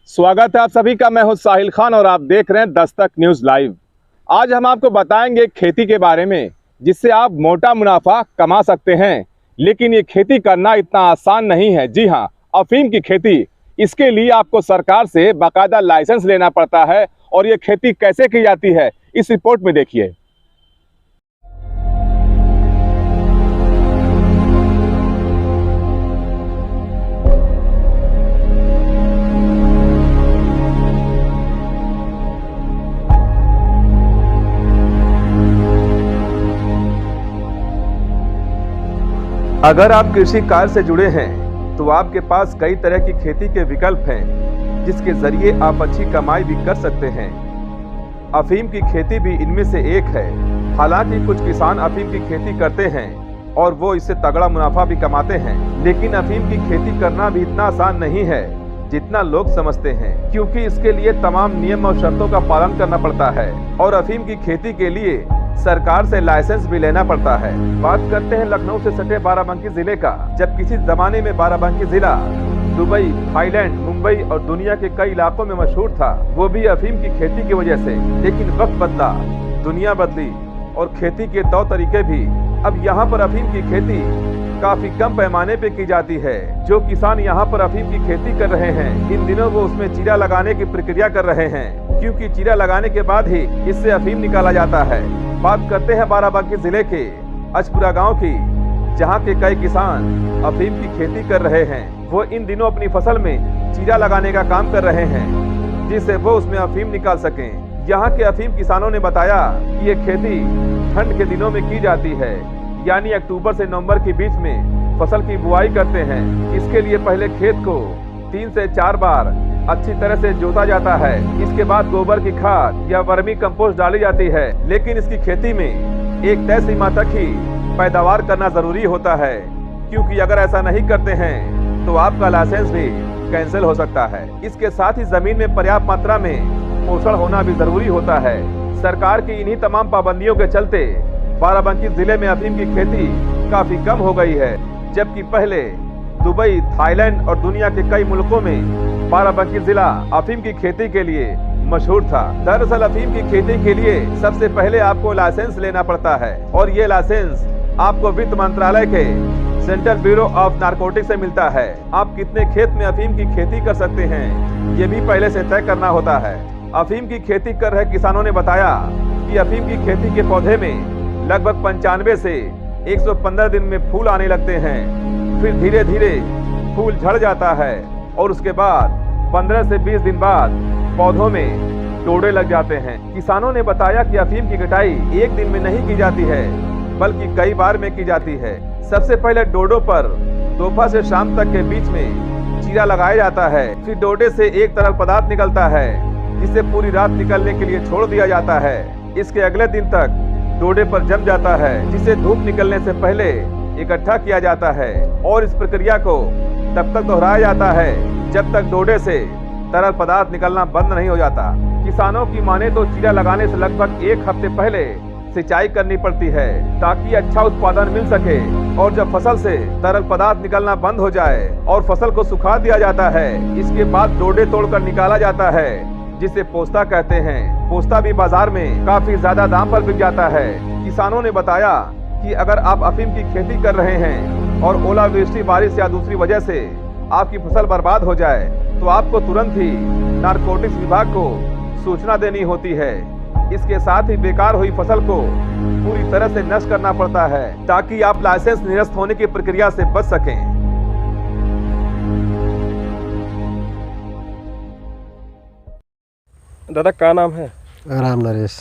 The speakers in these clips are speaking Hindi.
स्वागत है आप सभी का। मैं हूं साहिल खान और आप देख रहे हैं दस्तक न्यूज लाइव। आज हम आपको बताएंगे खेती के बारे में, जिससे आप मोटा मुनाफा कमा सकते हैं। लेकिन ये खेती करना इतना आसान नहीं है। जी हां, अफीम की खेती, इसके लिए आपको सरकार से बाकायदा लाइसेंस लेना पड़ता है। और ये खेती कैसे की जाती है, इस रिपोर्ट में देखिए। अगर आप कृषि कार्य से जुड़े हैं तो आपके पास कई तरह की खेती के विकल्प हैं, जिसके जरिए आप अच्छी कमाई भी कर सकते हैं। अफीम की खेती भी इनमें से एक है। हालांकि कुछ किसान अफीम की खेती करते हैं और वो इससे तगड़ा मुनाफा भी कमाते हैं, लेकिन अफीम की खेती करना भी इतना आसान नहीं है जितना लोग समझते हैं, क्योंकि इसके लिए तमाम नियम और शर्तों का पालन करना पड़ता है और अफीम की खेती के लिए सरकार से लाइसेंस भी लेना पड़ता है। बात करते हैं लखनऊ से सटे बाराबंकी जिले का। जब किसी जमाने में बाराबंकी जिला दुबई, थाईलैंड, मुंबई और दुनिया के कई इलाकों में मशहूर था, वो भी अफीम की खेती की वजह से। लेकिन वक्त बदला, दुनिया बदली और खेती के तौर तरीके भी। अब यहाँ पर अफीम की खेती काफी कम पैमाने पे की जाती है। जो किसान यहाँ पर अफीम की खेती कर रहे हैं, इन दिनों वो उसमें चीरा लगाने की प्रक्रिया कर रहे हैं, क्योंकि चीरा लगाने के बाद ही इससे अफीम निकाला जाता है। बात करते हैं बाराबंकी जिले के अजपुरा गांव की, जहां के कई किसान अफीम की खेती कर रहे हैं। वो इन दिनों अपनी फसल में चीरा लगाने का काम कर रहे हैं, जिससे वो उसमें अफीम निकाल सकें। यहाँ के अफीम किसानों ने बताया कि ये खेती ठंड के दिनों में की जाती है, यानी अक्टूबर से नवंबर के बीच में फसल की बुआई करते हैं। इसके लिए पहले खेत को 3 से 4 बार अच्छी तरह से जोता जाता है। इसके बाद गोबर की खाद या वर्मी कंपोस्ट डाली जाती है। लेकिन इसकी खेती में एक तय सीमा तक ही पैदावार करना जरूरी होता है, क्योंकि अगर ऐसा नहीं करते हैं तो आपका लाइसेंस भी कैंसिल हो सकता है। इसके साथ ही जमीन में पर्याप्त मात्रा में पोषण होना भी जरूरी होता है। सरकार की इन्हीं तमाम पाबंदियों के चलते बाराबंकी जिले में अफीम की खेती काफी कम हो गई है, जबकि पहले दुबई, थाईलैंड और दुनिया के कई मुल्कों में बाराबंकी जिला अफीम की खेती के लिए मशहूर था। दरअसल अफीम की खेती के लिए सबसे पहले आपको लाइसेंस लेना पड़ता है, और ये लाइसेंस आपको वित्त मंत्रालय के सेंट्रल ब्यूरो ऑफ नारकोटिक्स से मिलता है। आप कितने खेत में अफीम की खेती कर सकते हैं, ये भी पहले से तय करना होता है। अफीम की खेती कर रहे किसानों ने बताया कि अफीम की खेती के पौधे में लगभग 95 से 115 दिन में फूल आने लगते हैं। फिर धीरे धीरे फूल झड़ जाता है और उसके बाद 15 से 20 दिन बाद पौधों में डोडे लग जाते हैं। किसानों ने बताया कि अफीम की कटाई एक दिन में नहीं की जाती है, बल्कि कई बार में की जाती है। सबसे पहले डोडों पर दोपहर से शाम तक के बीच में चीरा लगाया जाता है। फिर डोडे से एक तरल पदार्थ निकलता है, जिसे पूरी रात निकलने के लिए छोड़ दिया जाता है। इसके अगले दिन तक डोडे पर जम जाता है, जिसे धूप निकलने से पहले इकट्ठा किया जाता है। और इस प्रक्रिया को तब तक दोहराया जाता है जब तक डोडे से तरल पदार्थ निकलना बंद नहीं हो जाता। किसानों की माने तो चीरा लगाने से लगभग 1 हफ्ते पहले सिंचाई करनी पड़ती है, ताकि अच्छा उत्पादन मिल सके। और जब फसल से तरल पदार्थ निकलना बंद हो जाए और फसल को सुखा दिया जाता है, इसके बाद डोडे तोड़कर निकाला जाता है, जिसे पोस्ता कहते हैं। पोस्ता भी बाजार में काफी ज्यादा दाम पर बिक जाता है। किसानों ने बताया कि अगर आप अफीम की खेती कर रहे हैं और ओलावृष्टि, बारिश या दूसरी वजह से आपकी फसल बर्बाद हो जाए, तो आपको तुरंत ही नारकोटिक्स विभाग को सूचना देनी होती है। इसके साथ ही बेकार हुई फसल को पूरी तरह से नष्ट करना पड़ता है, ताकि आप लाइसेंस निरस्त होने की प्रक्रिया से बच सकें। दादा क्या नाम है? राम नरेश।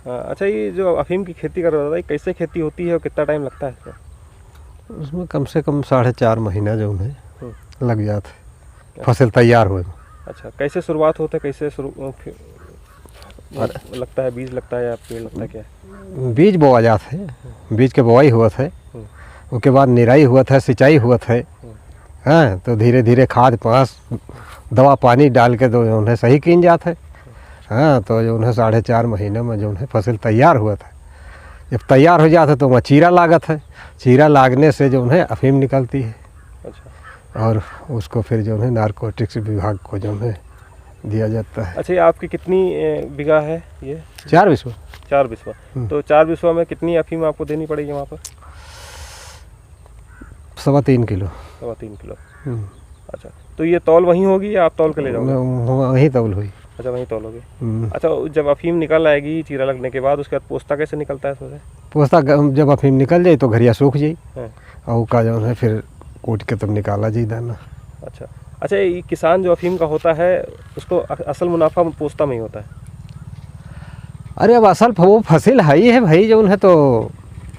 अच्छा, ये जो अफीम की खेती कर रहा था, ये कैसे खेती होती है और कितना टाइम लगता है इसमें? उसमें कम से कम 4.5 महीना जो है लग जाता है फसल तैयार हुए। अच्छा, कैसे शुरुआत होता है, कैसे लगता है, बीज लगता है या पेड़ लगता है, क्या? बीज बोआ जाता है, बीज के बोआई हुआ था, उसके बाद निराई हुआ था, सिंचाई हुआ था। हाँ, तो धीरे धीरे खाद पास दवा पानी डाल के तो जो है सही किन जाता है। हाँ, तो जो है 4.5 महीने में जो है फसल तैयार हुआ था। जब तैयार हो जाता तो वहाँ चीरा लागत है, चीरा लागने से जो है अफीम निकलती है। अच्छा। और उसको फिर जो है नारकोटिक्स विभाग को जो है दिया जाता है। अच्छा, ये आपकी कितनी बीघा है ये? 4 बिस्वा। 4 बिस्वा। तो 4 बिस्वा में कितनी अफीम आपको देनी पड़ेगी वहाँ पर? 3.25 किलो। 3.25 किलो। अच्छा, तो ये तौल वहीं होगी या आप तौल के ले जाओगे? वहीं तौल हुई। अच्छा, वहीं तौलोगे। अच्छा, जब अफीम निकल आएगी चीरा लगने के बाद, उसके बाद पोस्ता कैसे निकलता है इसमें? पोस्ता जब अफीम निकल जाए तो घरिया सूख जाई हाँ। और का जो है फिर कूट के तब निकाला जाई दाना। अच्छा अच्छा, ये किसान जो अफीम का होता है उसको असल मुनाफा पोस्ता में ही होता है? अरे अब असल वो फसल है भाई जो है, तो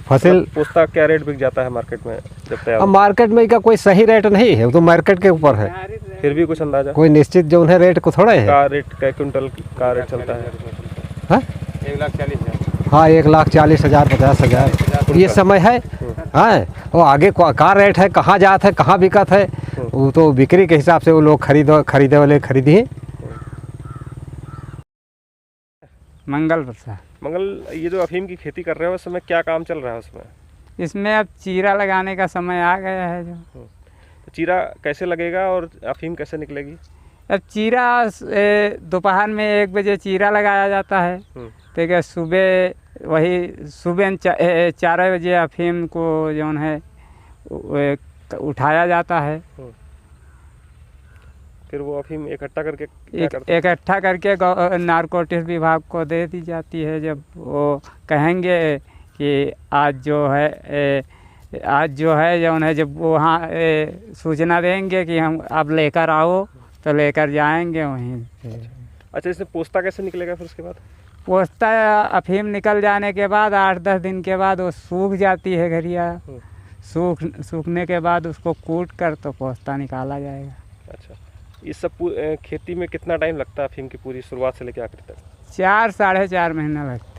फसल पोस्ता क्या रेट बिक जाता है मार्केट में जब तैयार? अब मार्केट में का कोई सही रेट नहीं है, वो तो मार्केट के ऊपर है। फिर भी कुछ अंदाजा? कोई निश्चित जो है रेट को थोड़ा है। का रेट का क्विंटल का रेट चलता है? हाँ 1,40,000। हाँ 1,40,000 50,000 ये समय है। हाँ वो आगे का रेट है, कहाँ जात है, कहाँ बिकत है, वो तो बिक्री के हिसाब से वो लोग खरीदे वाले खरीदी। मंगल प्रसाद। मंगल, ये जो अफीम की खेती कर रहे हो उस समय क्या काम चल रहा है उसमें? इसमें अब चीरा लगाने का समय आ गया है। जो तो चीरा कैसे लगेगा और अफीम कैसे निकलेगी? अब चीरा दोपहर में 1 बजे चीरा लगाया जाता है। ठीक है, सुबह वही सुबह 4 बजे अफीम को जो है उठाया जाता है। फिर वो अफीम इकट्ठा करके क्या करते हैं? इकट्ठा करके नारकोटिक्स विभाग को दे दी जाती है। जब वो कहेंगे कि आज जो है जो है जब वहाँ सूचना देंगे कि हम अब लेकर आओ, तो लेकर जाएंगे वहीं। अच्छा, इसमें पोस्ता कैसे निकलेगा फिर उसके बाद? पोस्ता अफीम निकल जाने के बाद 8-10 दिन के बाद वो सूख जाती है घरिया। सूखने के बाद उसको कूट कर तो पोस्ता निकाला जाएगा। अच्छा, इस सब खेती में कितना टाइम लगता है अफीम की पूरी शुरुआत से लेकर आखिर तक? 4 साढ़े 4 महीना लगता है।